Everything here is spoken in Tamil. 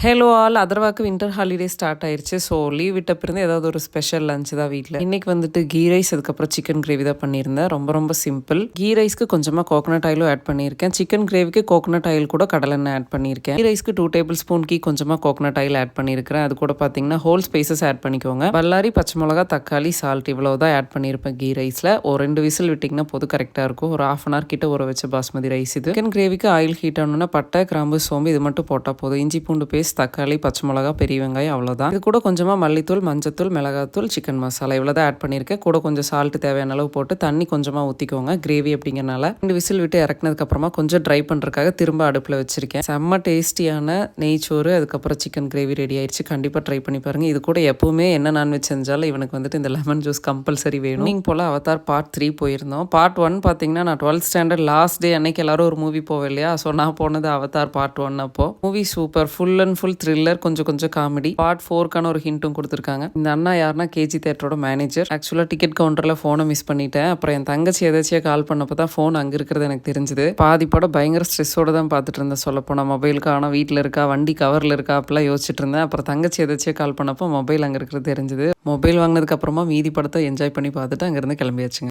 ஹலோ ஆல் அதர்வாக்கு வின்டர் ஹாலிடே ஸ்டார்ட் ஆயிருச்சு. ஸோ லீவ் விட்ட பிறந்து ஏதாவது ஒரு ஸ்பெஷல் லஞ்ச் தான் வீட்டில். இன்னைக்கு வந்துட்டு கீ ரைஸ் அதுக்கப்புறம் சிக்கன் கிரேவி தான் பண்ணியிருந்தேன். ரொம்ப ரொம்ப சிம்பிள். கீ ரைஸ்க்கு கொஞ்சமாக கோகனட் ஆயிலும் ஆட் பண்ணியிருக்கேன். சிக்கன் கிரேவிக்கு கோகனட் ஆயில் கூட கடலெண்ணெய் ஆட் பண்ணியிருக்கேன். கீ ரைஸ்க்கு 2 டேபிள் ஸ்பூன் கொஞ்சமாக கோகனட் ஆயில் ஆட் பண்ணியிருக்கிறேன். அது கூட பார்த்தீங்கன்னா ஹோல் ஸ்பைசஸ் ஆட் பண்ணிக்கோங்க. பல்லாரி, பச்சை மிளகா, தக்காளி, சால்ட் இவ்வளோ தான் ஆட் பண்ணியிருப்பேன் கீ ரைஸில். ஒரு 2 விசில் விட்டிங்கன்னா போதும், கரெக்டாக இருக்கும். ஒரு 1/2 hour கிட்ட ஊற வச்ச பாஸ்மதி ரைஸ் இது. சிக்கன் கிரேவிக்கு ஆயில் ஹீட் ஆனோன்னா பட்டை, கிராம்பு, சோம்பு இது மட்டும் போட்டால் போதும். இஞ்சி பூண்டு பேஸ்ட், தக்காளி, பச்சை மிளகா, பெரிய வெங்காயம் அவ்வளோதான். இது கூட கொஞ்சமாக மல்லித்தூள், மஞ்சத்தூள், மிளகாத்தூள், சிக்கன் மசாலா இவ்வளோ தான் ஆட் பண்ணியிருக்கேன். கூட கொஞ்சம் சால்ட் தேவையான அளவு போட்டு தண்ணி கொஞ்சமாக ஊற்றிக்கோங்க. கிரேவி அப்படிங்கிறனால 2 விசில் விட்டு இறக்குனதுக்கப்புறமா கொஞ்சம் ட்ரை பண்ணுறதுக்காக திரும்ப அடுப்பில் வச்சிருக்கேன். செம்ம டேஸ்டியான நெய்ச்சோறு அதுக்கப்புறம் சிக்கன் கிரேவி ரெடி ஆயிடுச்சு. கண்டிப்பாக ட்ரை பண்ணி பாருங்கள். இது கூட எப்பவுமே என்ன நான்வெஜ் செஞ்சாலும் இவனுக்கு வந்துட்டு இந்த லெமன் ஜூஸ் கம்பல்சரி வேணும். நீங்கள் போல் அவதார் பார்ட் 3 போயிருந்தோம். பார்ட் 1 பார்த்தீங்கன்னா நான் 12th ஸ்டாண்டர்ட் லாஸ்ட் டே அன்னைக்கு எல்லாரும் ஒரு மூவி போவேன் இல்லையா. ஸோ நான் போனது அவதார் பார்ட் 1. அப்போ movie super, full and full thriller, கொஞ்சம் கொஞ்சம் காமெடி. பார்ட் 4க்கான ஒரு ஹிண்ட்டும் கொடுத்துருக்காங்க. இந்த அண்ணா யாருன்னா கேஜி தேட்டரோட மேனேஜர். ஆக்சுவலாக டிக்கெட் கவுண்டரில் ஃபோனை மிஸ் பண்ணிட்டேன். அப்புறம் என் தங்கச்சி எதாச்சியாக கால் பண்ணப்போ தான் ஃபோன் அங்கே இருக்கிறது எனக்கு தெரிஞ்சுது. பாதி படம் பயங்கர ஸ்ட்ரெஸ்ஸோடு தான் பார்த்துட்டு இருந்தேன். சொல்லப்போனால் மொபைலுக்கு ஆனால் வீட்டில் இருக்கா, வண்டி கவரில் இருக்கா, அப்படிலாம் யோசிச்சுட்டு இருந்தேன். அப்புறம் தங்கச்சி எதாச்சியாக கால் பண்ணப்போ மொபைல் அங்கே இருக்கிறது தெரிஞ்சுது. மொபைல் வாங்கினதுக்கு அப்புறமா மீதி படத்தை என்ஜாய் பண்ணி பார்த்துட்டு அங்கேருந்து கிளம்பியாச்சுங்க.